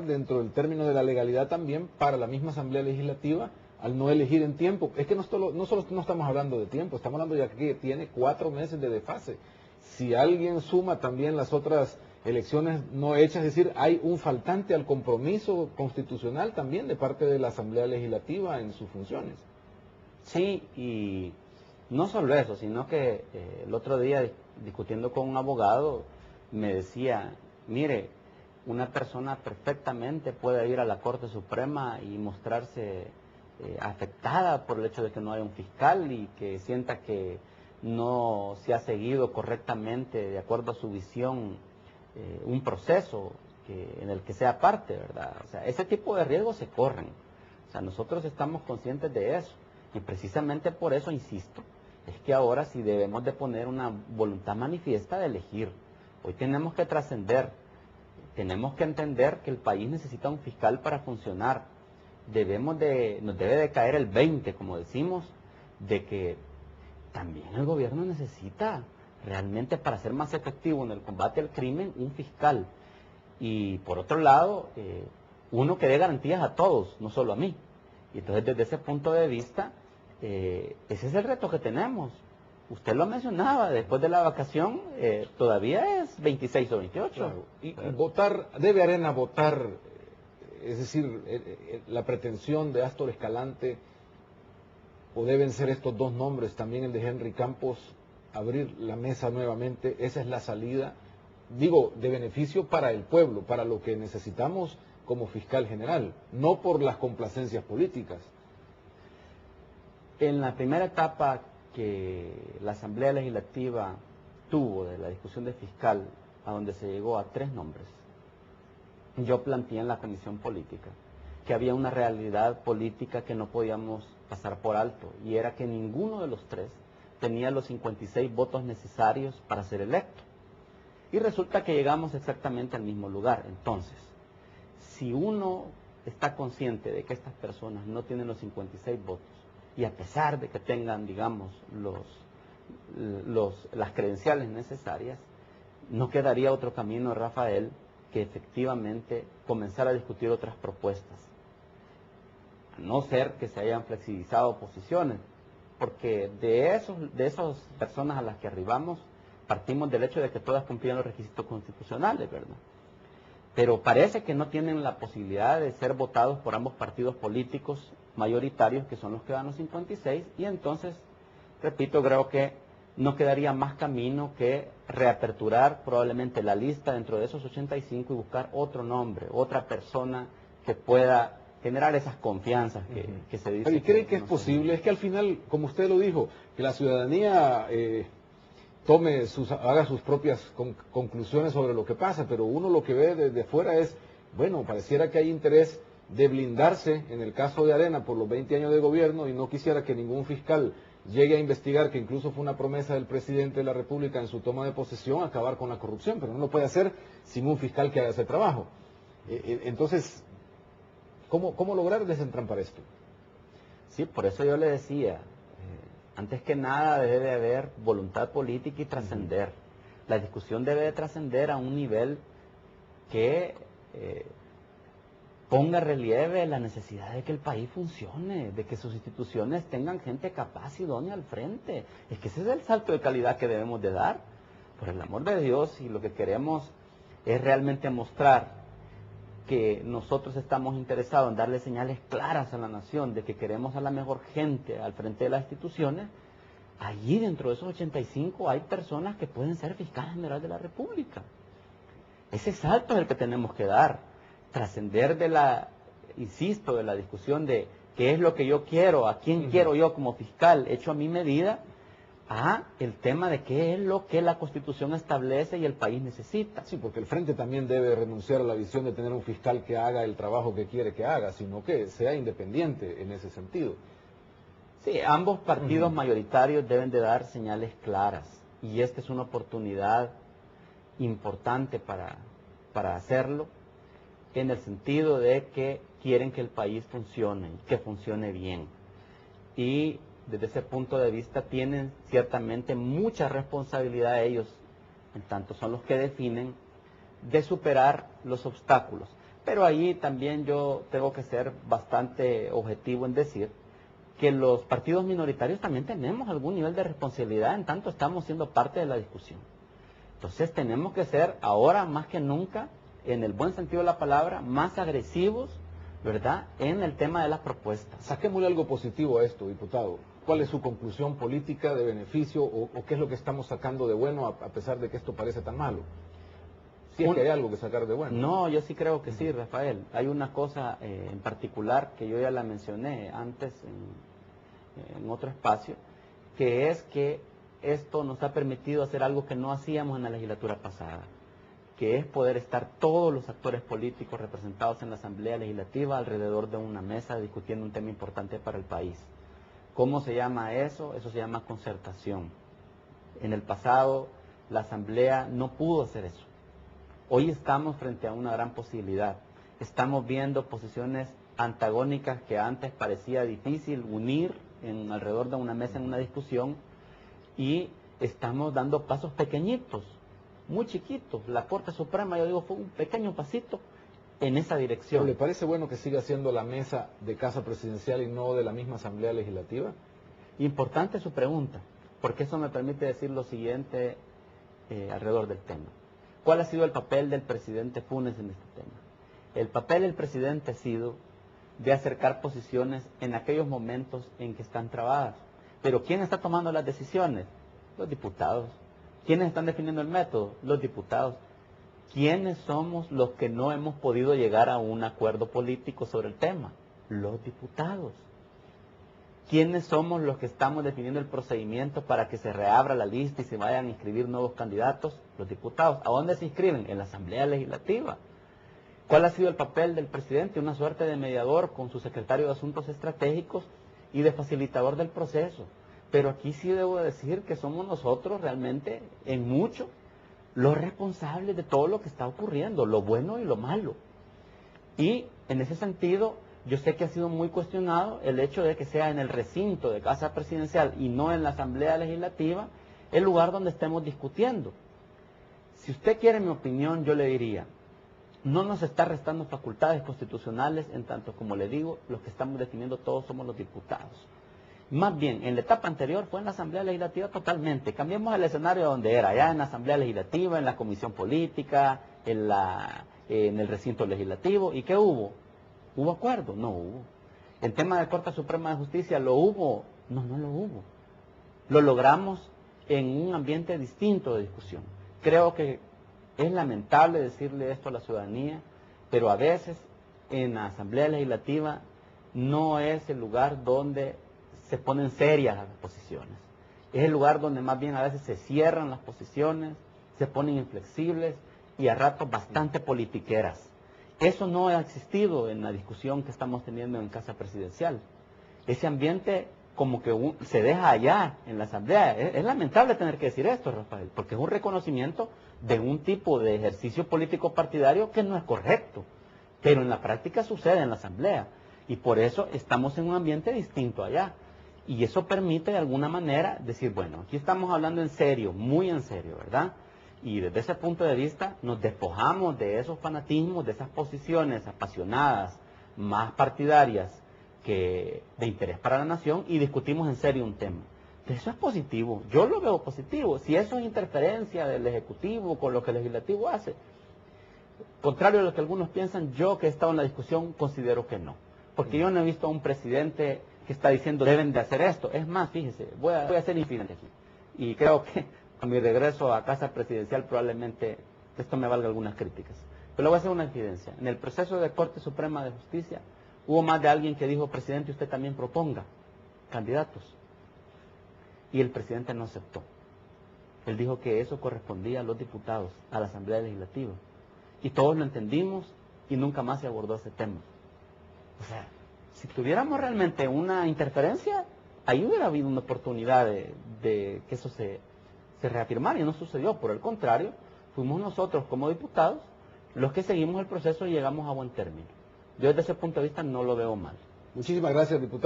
dentro del término de la legalidad también para la misma Asamblea Legislativa al no elegir en tiempo. Es que no solo no estamos hablando de tiempo, estamos hablando ya que tiene 4 meses de desfase. Si alguien suma también las otras elecciones no hechas, es decir, hay un faltante al compromiso constitucional también de parte de la Asamblea Legislativa en sus funciones. Sí, y no solo eso, sino que el otro día discutiendo con un abogado me decía, mire, una persona perfectamente puede ir a la Corte Suprema y mostrarse afectada por el hecho de que no hay un fiscal y que sienta que no se ha seguido correctamente, de acuerdo a su visión, un proceso en el que sea parte, ¿verdad? O sea, ese tipo de riesgos se corren. O sea, nosotros estamos conscientes de eso. Y precisamente por eso, insisto, es que ahora sí debemos de poner una voluntad manifiesta de elegir. Hoy tenemos que trascender, tenemos que entender que el país necesita un fiscal para funcionar. Nos debe de caer el 20, como decimos, de que también el gobierno necesita realmente, para ser más efectivo en el combate al crimen, un fiscal. Y por otro lado, uno que dé garantías a todos, no solo a mí. Y entonces desde ese punto de vista, ese es el reto que tenemos. Usted lo mencionaba, después de la vacación todavía es 26 o 28. Claro. Y votar, debe Arena votar, es decir, la pretensión de Astor Escalante, o deben ser estos dos nombres, también el de Henry Campos, abrir la mesa nuevamente, esa es la salida, digo, de beneficio para el pueblo, para lo que necesitamos como fiscal general, no por las complacencias políticas. En la primera etapa que la Asamblea Legislativa tuvo de la discusión de fiscal, a donde se llegó a 3 nombres, yo planteé en la comisión política que había una realidad política que no podíamos pasar por alto, y era que ninguno de los 3 tenía los 56 votos necesarios para ser electo. Y resulta que llegamos exactamente al mismo lugar. Entonces, si uno está consciente de que estas personas no tienen los 56 votos, y a pesar de que tengan, digamos, las credenciales necesarias, no quedaría otro camino, Rafael, que efectivamente comenzar a discutir otras propuestas. A no ser que se hayan flexibilizado posiciones, porque de esas personas a las que arribamos, partimos del hecho de que todas cumplían los requisitos constitucionales, ¿verdad? Pero parece que no tienen la posibilidad de ser votados por ambos partidos políticos mayoritarios, que son los que dan los 56, y entonces, repito, creo que no quedaría más camino que reaperturar probablemente la lista dentro de esos 85 y buscar otro nombre, otra persona que pueda generar esas confianzas que se dice. ¿Y cree que es posible? Es que al final, como usted lo dijo, que la ciudadanía haga sus propias conclusiones sobre lo que pasa, pero uno lo que ve desde fuera es, bueno, pareciera que hay interés de blindarse, en el caso de Arena, por los 20 años de gobierno, y no quisiera que ningún fiscal llegue a investigar, que incluso fue una promesa del presidente de la República en su toma de posesión, acabar con la corrupción, pero no lo puede hacer sin un fiscal que haga ese trabajo. Entonces, ¿cómo lograr desentrampar esto? Sí, por eso yo le decía, antes que nada debe de haber voluntad política y trascender. La discusión debe de trascender a un nivel que ponga relieve la necesidad de que el país funcione, de que sus instituciones tengan gente capaz y idónea al frente. Es que ese es el salto de calidad que debemos de dar. Por el amor de Dios, y lo que queremos es realmente mostrar que nosotros estamos interesados en darle señales claras a la nación de que queremos a la mejor gente al frente de las instituciones. Allí dentro de esos 85 hay personas que pueden ser fiscal general de la República. Ese salto es el que tenemos que dar, trascender de la, insisto, de la discusión de qué es lo que yo quiero, a quién quiero yo como fiscal, hecho a mi medida, a el tema de qué es lo que la Constitución establece y el país necesita. Sí, porque el Frente también debe renunciar a la visión de tener un fiscal que haga el trabajo que quiere que haga, sino que sea independiente en ese sentido. Sí, ambos partidos mayoritarios deben de dar señales claras, y esta es una oportunidad importante para hacerlo, en el sentido de que quieren que el país funcione, que funcione bien. Y desde ese punto de vista tienen ciertamente mucha responsabilidad ellos, en tanto son los que definen, de superar los obstáculos. Pero ahí también yo tengo que ser bastante objetivo en decir que los partidos minoritarios también tenemos algún nivel de responsabilidad, en tanto estamos siendo parte de la discusión. Entonces tenemos que ser ahora más que nunca, en el buen sentido de la palabra, más agresivos, ¿verdad?, en el tema de las propuestas. Saquémosle algo positivo a esto, diputado. ¿Cuál es su conclusión política de beneficio o qué es lo que estamos sacando de bueno a pesar de que esto parece tan malo? Si es que hay algo que sacar de bueno. No, yo sí creo que sí, Rafael. Hay una cosa en particular que yo ya la mencioné antes en otro espacio, que es que esto nos ha permitido hacer algo que no hacíamos en la legislatura pasada, que es poder estar todos los actores políticos representados en la Asamblea Legislativa alrededor de una mesa discutiendo un tema importante para el país. ¿Cómo se llama eso? Eso se llama concertación. En el pasado la Asamblea no pudo hacer eso. Hoy estamos frente a una gran posibilidad. Estamos viendo posiciones antagónicas que antes parecía difícil unir alrededor de una mesa en una discusión, y estamos dando pasos pequeñitos, muy chiquitos. La Corte Suprema, yo digo, fue un pequeño pasito en esa dirección. ¿Pero le parece bueno que siga siendo la mesa de Casa Presidencial y no de la misma Asamblea Legislativa? Importante su pregunta, porque eso me permite decir lo siguiente alrededor del tema. ¿Cuál ha sido el papel del presidente Funes en este tema? El papel del presidente ha sido de acercar posiciones en aquellos momentos en que están trabadas. Pero ¿quién está tomando las decisiones? Los diputados. ¿Quiénes están definiendo el método? Los diputados. ¿Quiénes somos los que no hemos podido llegar a un acuerdo político sobre el tema? Los diputados. ¿Quiénes somos los que estamos definiendo el procedimiento para que se reabra la lista y se vayan a inscribir nuevos candidatos? Los diputados. ¿A dónde se inscriben? En la Asamblea Legislativa. ¿Cuál ha sido el papel del presidente? Una suerte de mediador con su secretario de Asuntos Estratégicos y de facilitador del proceso. Pero aquí sí debo decir que somos nosotros realmente, en mucho, los responsables de todo lo que está ocurriendo, lo bueno y lo malo. Y en ese sentido, yo sé que ha sido muy cuestionado el hecho de que sea en el recinto de Casa Presidencial y no en la Asamblea Legislativa el lugar donde estemos discutiendo. Si usted quiere mi opinión, yo le diría, no nos está restando facultades constitucionales, en tanto, como le digo, los que estamos definiendo todos somos los diputados. Más bien, en la etapa anterior fue en la Asamblea Legislativa totalmente. Cambiemos el escenario donde era, ya en la Asamblea Legislativa, en la Comisión Política, en el recinto legislativo. ¿Y qué hubo? ¿Hubo acuerdo? No hubo. ¿En tema de Corte Suprema de Justicia lo hubo? No, no lo hubo. Lo logramos en un ambiente distinto de discusión. Creo que es lamentable decirle esto a la ciudadanía, pero a veces en la Asamblea Legislativa no es el lugar donde se ponen serias las posiciones. Es el lugar donde más bien a veces se cierran las posiciones, se ponen inflexibles y a ratos bastante politiqueras. Eso no ha existido en la discusión que estamos teniendo en Casa Presidencial. Ese ambiente como que se deja allá en la Asamblea. Es lamentable tener que decir esto, Rafael, porque es un reconocimiento de un tipo de ejercicio político partidario que no es correcto, pero en la práctica sucede en la Asamblea, y por eso estamos en un ambiente distinto allá, y eso permite de alguna manera decir, bueno, aquí estamos hablando en serio, muy en serio, ¿verdad? Y desde ese punto de vista nos despojamos de esos fanatismos, de esas posiciones apasionadas, más partidarias que de interés para la nación, y discutimos en serio un tema. Eso es positivo, yo lo veo positivo. Si eso es interferencia del Ejecutivo con lo que el Legislativo hace, contrario a lo que algunos piensan, yo que he estado en la discusión considero que no. Porque yo no he visto a un presidente que está diciendo deben de hacer esto. Es más, fíjese, voy a ser infinito aquí. Y creo que a mi regreso a Casa Presidencial probablemente esto me valga algunas críticas. Pero le voy a hacer una evidencia. En el proceso de Corte Suprema de Justicia hubo más de alguien que dijo, presidente, usted también proponga candidatos. Y el presidente no aceptó. Él dijo que eso correspondía a los diputados, a la Asamblea Legislativa. Y todos lo entendimos y nunca más se abordó ese tema. O sea, si tuviéramos realmente una interferencia, ahí hubiera habido una oportunidad de que eso se reafirmara, y no sucedió. Por el contrario, fuimos nosotros como diputados los que seguimos el proceso y llegamos a buen término. Yo desde ese punto de vista no lo veo mal. Muchísimas gracias, diputado.